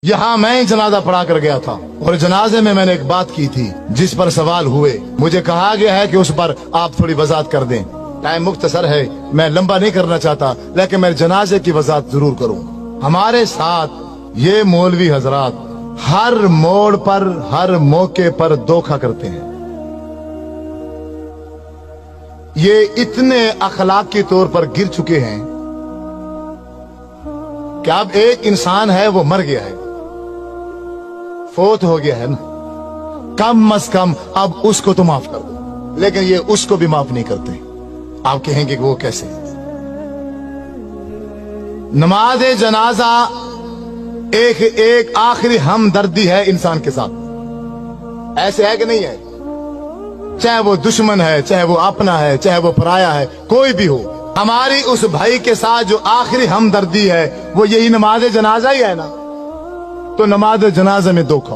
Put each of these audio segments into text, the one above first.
यहाँ मैं जनाजा पढ़ा कर गया था और जनाजे में मैंने एक बात की थी जिस पर सवाल हुए। मुझे कहा गया है कि उस पर आप थोड़ी वजाहत कर दें। टाइम मुख्तसर है, मैं लंबा नहीं करना चाहता, लेकिन मैं जनाजे की वजाहत जरूर करूं। हमारे साथ ये मौलवी हजरात हर मोड़ पर, हर मौके पर धोखा करते हैं। ये इतने अखलाकी तौर पर गिर चुके हैं कि अब एक इंसान है वो मर गया है, फोत हो गया है ना, कम अज कम अब उसको तो माफ कर दो, लेकिन ये उसको भी माफ नहीं करते। आप कहेंगे कि वो कैसे? नमाज जनाजा एक आखिरी हमदर्दी है इंसान के साथ। ऐसे है कि नहीं है? चाहे वो दुश्मन है, चाहे वो अपना है, चाहे वो पराया है, कोई भी हो, हमारी उस भाई के साथ जो आखिरी हमदर्दी है वो यही नमाज जनाजा ही है ना। तो नमाज जनाजा में धोखा,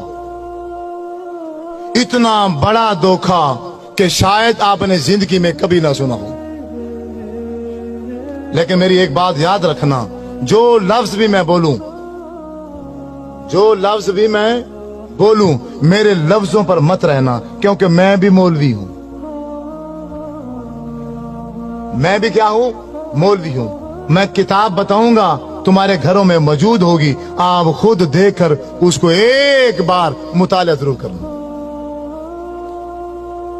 इतना बड़ा धोखा कि शायद आपने जिंदगी में कभी ना सुना हो। लेकिन मेरी एक बात याद रखना, जो लफ्ज भी मैं बोलूं, जो लफ्ज भी मैं बोलूं, मेरे लफ्जों पर मत रहना, क्योंकि मैं भी मौलवी हूं। मैं भी क्या हूं? मौलवी हूं। मैं किताब बताऊंगा, तुम्हारे घरों में मौजूद होगी, आप खुद देखकर उसको एक बार मुताला जरूर करना।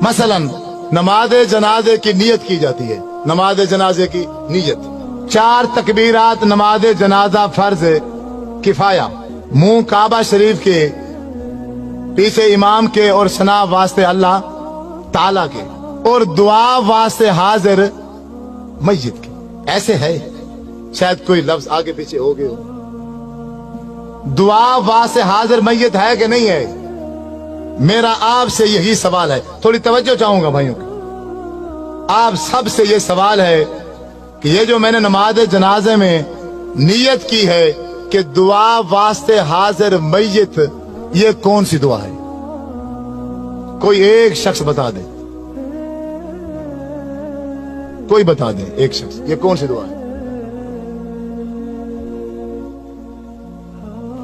मसलन नमाज जनाजे की नियत की जाती है। नमाज जनाजे की नियत 4 तकबीरात नमाज जनाजा फर्ज किफाया, मुंह काबा शरीफ के, पीछे इमाम के और सना वास्ते अल्लाह ताला के, और दुआ वास्ते हाजिर मस्जिद के। ऐसे है, शायद कोई लफ्ज आगे पीछे हो गए हो। दुआ वास्ते हाजिर मस्जिद है कि नहीं है? मेरा आपसे यही सवाल है, थोड़ी तवज्जो चाहूंगा भाइयों की। आप सबसे ये सवाल है कि ये जो मैंने नमाज जनाजे में नियत की है कि दुआ वास्ते हाजिर मस्जिद, ये कौन सी दुआ है? कोई एक शख्स बता दे, कोई बता दे, एक शख्स, ये कौन सी दुआ है?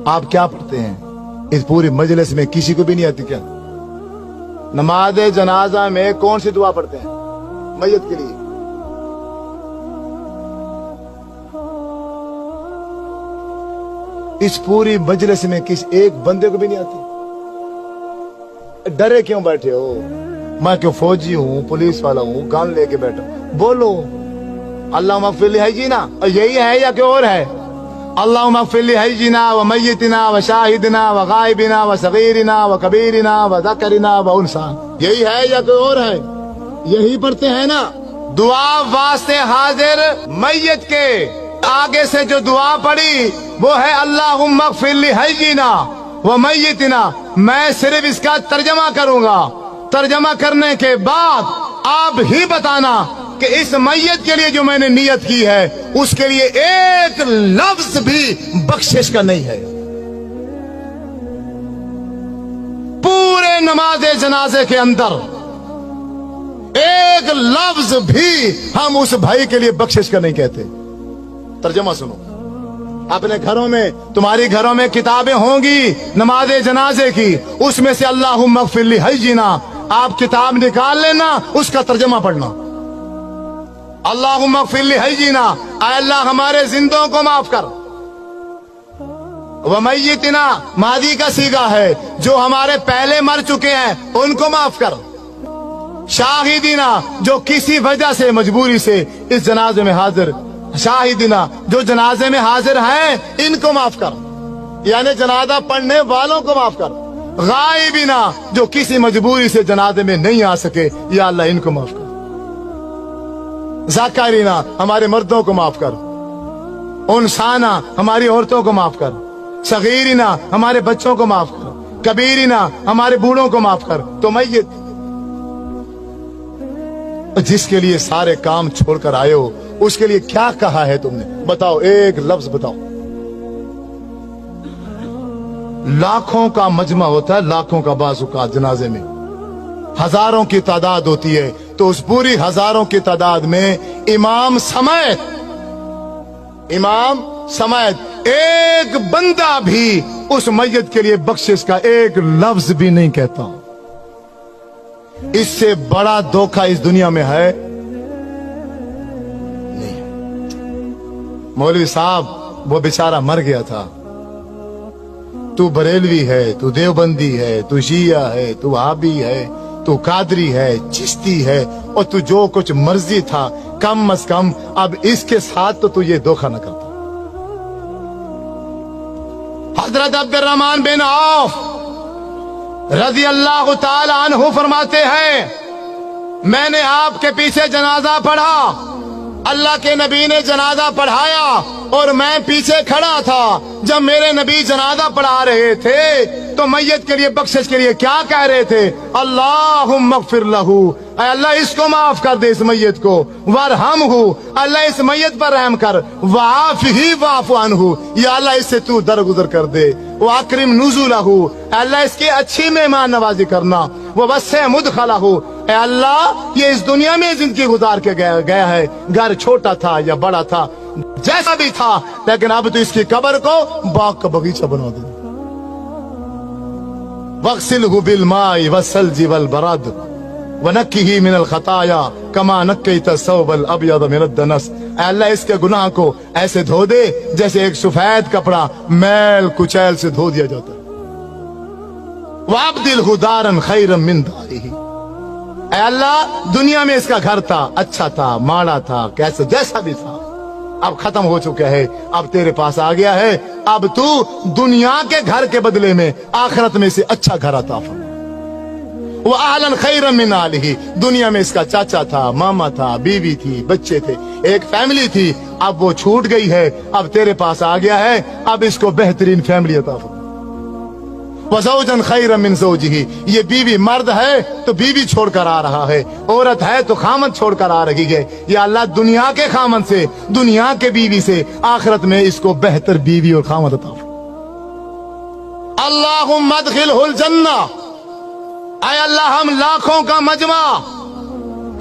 आप क्या पढ़ते हैं? इस पूरी मजलिस में किसी को भी नहीं आती क्या? नमाज जनाजा में कौन सी दुआ पढ़ते हैं मय्यत के लिए? इस पूरी मजलिस में किसी एक बंदे को भी नहीं आती। डरे क्यों बैठे हो? मैं क्यों फौजी हूं, पुलिस वाला हूं, गन लेके बैठा? बोलो अल्लाह मगफिर है जी ना, यही है या कोई और है? अल्लाह मगफिर है जी ना, व मय्यतिना व शाहिदना व गायबिना व सगीरिना व कबीरिना व ज़करिना व उनसा, यही है या कोई और है? यही पढ़ते हैं ना। दुआ वास्ते हाजिर मय्यत के आगे से जो दुआ पड़ी वो है अल्लाहुम्मा मगफिर लिहय्यिना व मय्यतिना। मैं सिर्फ इसका तर्जमा करूंगा, तर्जमा करने के बाद आप ही बताना कि इस मय्यत के लिए जो मैंने नियत की है उसके लिए एक लफ्ज भी बख्शिश का नहीं है। पूरे नमाज जनाजे के अंदर एक लफ्ज भी हम उस भाई के लिए बख्शिश का नहीं कहते। तर्जमा सुनो, अपने घरों में, तुम्हारी घरों में किताबें होंगी नमाज जनाजे की, उसमें से अल्लाहुम्मा मगफिर लिहय्यिना आप किताब निकाल लेना, उसका तर्जमा पढ़ना। अल्लाहुम्मा मगफिर लिहय्यिना, ऐ अल्लाह हमारे जिंदों को माफ कर। व मय्यतिना मादी का सीगा है, जो हमारे पहले मर चुके हैं उनको माफ कर। शाहिदीना जो किसी वजह से मजबूरी से इस जनाजे में हाजिर, शाहिदीना जो जनाजे में हाजिर हैं इनको माफ कर, यानी जनाजा पढ़ने वालों को माफ कर। गायबीना जो किसी मजबूरी से जनाजे में नहीं आ सके, या अल्लाह इनको माफ कर। ज़करीना हमारे मर्दों को माफ कर। उनसाना हमारी औरतों को माफ कर। सगीरिना हमारे बच्चों को माफ कर। कबीरिना हमारे बूढ़ों को माफ कर। तो मय्यत जिसके लिए सारे काम छोड़कर आए हो, उसके लिए क्या कहा है तुमने? बताओ, एक लफ्ज बताओ। लाखों का मजमा होता है, लाखों का बाज़ुकात जनाजे में हजारों की तादाद होती है, तो उस पूरी हजारों की तादाद में इमाम समेत एक बंदा भी उस मैयत के लिए बख्शिश का एक लफ्ज भी नहीं कहता। इससे बड़ा धोखा इस दुनिया में है नहीं। मौलवी साहब वो बेचारा मर गया था, तू बरेलवी है, तू देवबंदी है, तू शिया है, तू वहाबी है, तू कादरी है, चिश्ती है, और तू जो कुछ मर्जी था, कम अज कम अब इसके साथ तो तू ये धोखा न करता। हजरत अब्दुर्रहमान बिन औफ रजी अल्लाह ताला अन्हु फरमाते हैं, मैंने आपके पीछे जनाजा पढ़ा, अल्लाह के नबी ने जनाजा पढ़ाया और मैं पीछे खड़ा था। जब मेरे नबी जनाजा पढ़ा रहे थे तो मैयत के लिए बख्शिश के लिए क्या कह रहे थे? अल्लाहुम्मा अग़फ़िर लहू, अल्लाह इसको माफ कर दे, इस मैयत को, वरहमहू, अल्लाह इस मैयत पर रहम कर, वाफ़िही वाफ़ु अन्हु, या अल्लाह इससे तू दरगुजर कर दे, वाकरिम नुज़ुलहू, अल्लाह इसकी अच्छी मेहमान नवाजी करना, ववस्सिअ मुदखलहू, अल्लाह ये इस दुनिया में जिंदगी गुजार के गया है, घर छोटा था या बड़ा था, जैसा भी था, लेकिन अब तो इसकी कब्र को बाग का बगीचा बना दे। वग़सिलहु बिलमाई वस्सल्जी वलबरद वनक्किही मिनल खताया कमा नक्कैता सौबल अबयद मिनद दनस, अल्लाह इसके गुनाह को ऐसे धो दे जैसे एक सफेद कपड़ा मैल कुचैल से धो दिया जाता है। वअब्दिलहु दारन खैरन मिन दारिही, अल्लाह दुनिया में इसका घर था, अच्छा था, माड़ा था, कैसे जैसा भी था, अब खत्म हो चुका है, अब तेरे पास आ गया है, अब तू दुनिया के घर के बदले में आखिरत में से अच्छा घर अता फरमा। वो आहलन खैरन मिन आलिही, दुनिया में इसका चाचा था, मामा था, बीवी थी, बच्चे थे, एक फैमिली थी, अब वो छूट गई है, अब तेरे पास आ गया है, अब इसको बेहतरीन फैमिली अता फरमा। वज़ौजन खैरन मिन ज़ौजिही, ये बीवी मर्द है तो बीवी छोड़कर आ रहा है, औरत है तो खामद छोड़कर आ रही है, या अल्लाह दुनिया के खामद से, दुनिया के बीवी से आखिरत में इसको बेहतर बीवी और खामद अता फरमा। अल्लाहुम्मा अदखिलहुल जन्ना, ऐ अल्लाह हम लाखों का मजमा,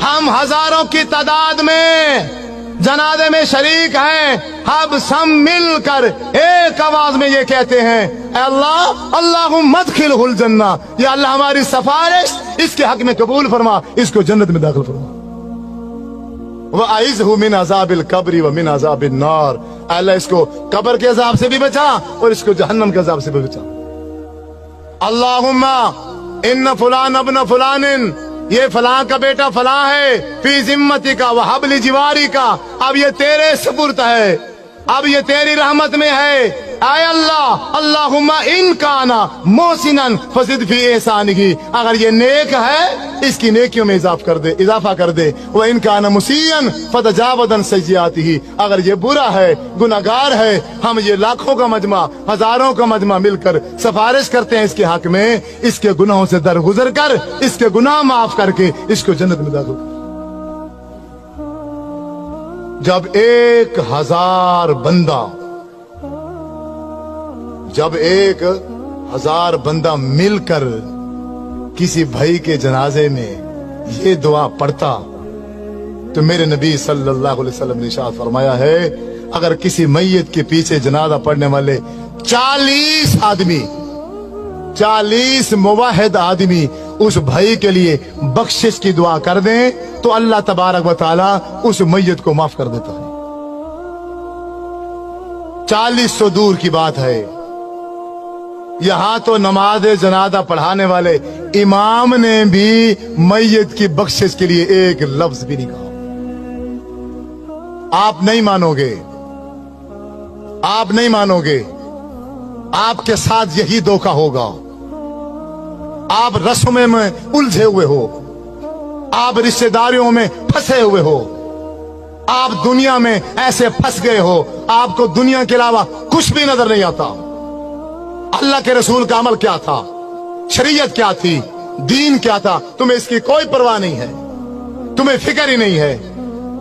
हम हजारों की तादाद में जनाजे में शरीक हैं, हम सब मिलकर एक आवाज में ये कहते हैं, अल्लाह अल्लाहुम्मा अदखिलहुल जन्ना, या अल्लाह हमारी सिफारिश इसके हक में कबूल फरमा, इसको जन्नत में दाखिल फरमा। व अइज़हु मिन अज़ाबिल कब्रि व मिन अज़ाबिन नार, अल्लाह इसको कब्र के अज़ाब से भी बचा और इसको जहन्नम के अज़ाब से भी बचा। अल्लाहुम्मा इन्न फुलान अब्न फुलानिन, ये फलां का बेटा फलां है, फी जिम्मती का व हब्ल जिवारी का, अब ये तेरे सुपुर्द है, अब ये तेरी रहमत में है। आय अल्लाह अल्लाहुम्मा इन काना मोहसिनन फज़िद फी एहसानिही, अगर ये नेक है इसकी नेकियों में इजाफा कर दे, वो इन काना मुसीअन फतजावदन सय्यातिही, अगर ये बुरा है, गुनाहगार है, हम ये लाखों का मजमा, हजारों का मजमा मिलकर सिफारिश करते हैं इसके हक में, इसके गुनाहों से दरगुजर कर, इसके गुनाह माफ करके इसको जन्नत में दाखिल कर। जब 1000 बंदा, जब 1000 बंदा मिलकर किसी भाई के जनाजे में ये दुआ पढ़ता, तो मेरे नबी सल्लल्लाहु अलैहि वसल्लम ने इरशाद फरमाया है, अगर किसी मैयत के पीछे जनाजा पढ़ने वाले 40 आदमी, 40 मुवाहिद आदमी उस भाई के लिए बख्शिश की दुआ कर दें, तो अल्लाह तबारक व तआला उस मैयत को माफ कर देता है। 40 तो दूर की बात है, यहां तो नमाज जनाजा पढ़ाने वाले इमाम ने भी मैयत की बख्शिश के लिए एक लफ्ज भी नहीं कहा। आप नहीं मानोगे, आप नहीं मानोगे, आपके साथ यही धोखा होगा। आप रस्मों में उलझे हुए हो, आप रिश्तेदारियों में फंसे हुए हो, आप दुनिया में ऐसे फंस गए हो, आपको दुनिया के अलावा कुछ भी नजर नहीं आता। अल्लाह के रसूल का अमल क्या था, शरीयत क्या थी, दीन क्या था, तुम्हें इसकी कोई परवाह नहीं है, तुम्हें फिक्र ही नहीं है।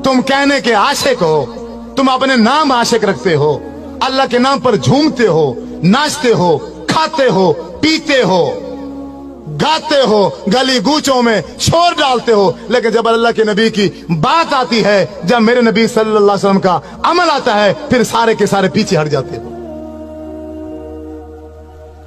तुम कहने के आशिक हो, तुम अपने नाम आशिक रखते हो, अल्लाह के नाम पर झूमते हो, नाचते हो, खाते हो, पीते हो, गाते हो, गली गूचों में शोर डालते हो, लेकिन जब अल्लाह के नबी की बात आती है, जब मेरे नबी सल्लल्लाहु अलैहि वसल्लम का अमल आता है, फिर सारे के सारे पीछे हट जाते हो।